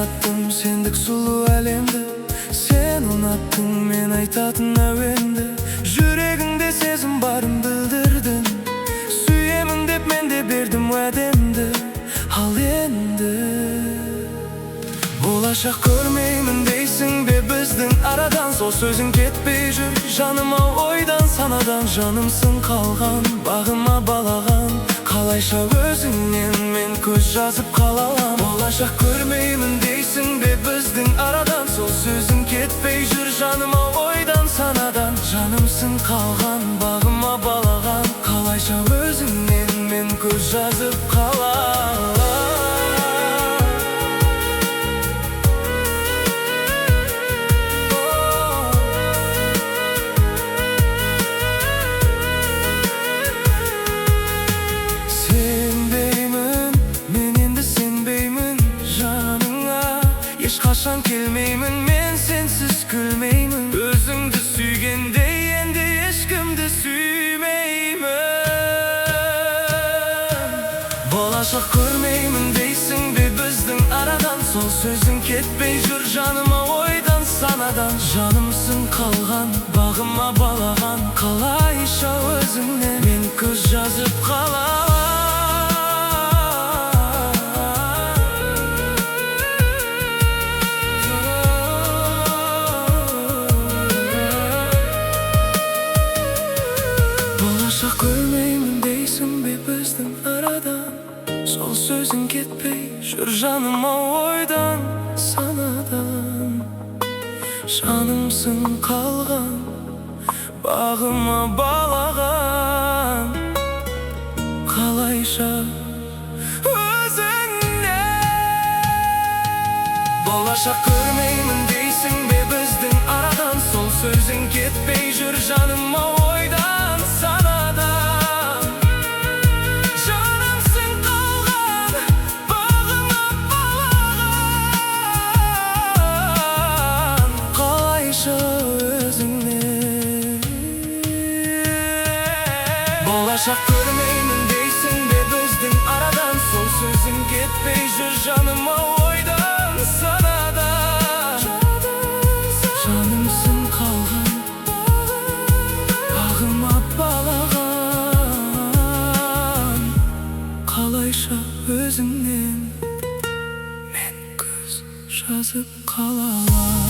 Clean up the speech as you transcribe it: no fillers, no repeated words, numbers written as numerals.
ұнаттым сендік сұлу әлемді. Сен ұнаттың мен айтатын әуенді. Жүрегіңде сезім барын білдірдің. Сүйемін деп мен де бердім уәдемді. Ал енді болашақ көрмеймін дейсің бе біздің арадан? Сол сөзің кетпей жүр жаныма ойдан санадан. Жанымсың қалған, бағыма балаған. Қалайша өзіңнен мен көз жазып қала алам? Болашақ көрмеймін дейсің бе біздің арадан? Сол сөзің кетпей жүр жаныма ойдан санадан. Жанымсың қалған, бағыма балаған. Қалайша өзіңнен мен көз жазып қала алам? Ешқашан келмеймін, мен сенсіз күлмеймін. Өзіңді сүйгенде енді ешкімді сүймеймін. Болашақ көрмеймін дейсің бе біздің арадан? Сол сөзің кетпей жүр жаныма ойдан санадан. Жанымсың қалған, бағыма балаған. Қалайша өзіңнен мен көз жазып қала алам? Болашақ көрмеймін дейсің бе біздің арадан? Сол сөзің кетпей жүр жаныма ойдан санадан. Жанымсың қалған, бағыма балаған. Қалайша өзіңнен? Болашақ көрмеймін дейсің бе біздің арадан? Сол сөзің кетпей жүр жаныма ойдан санадан. Жанымсың қалған, бағыма балаған. Қалайша өзіңнен? Болашақ көрмеймін дейсің бе біздің арадан? Сол сөзің кетпей жүр жаныма ойдан санадан. Жанымсың қалған, бағыма балаған. Қалайша өзіңнен мен көз жазып қала алам?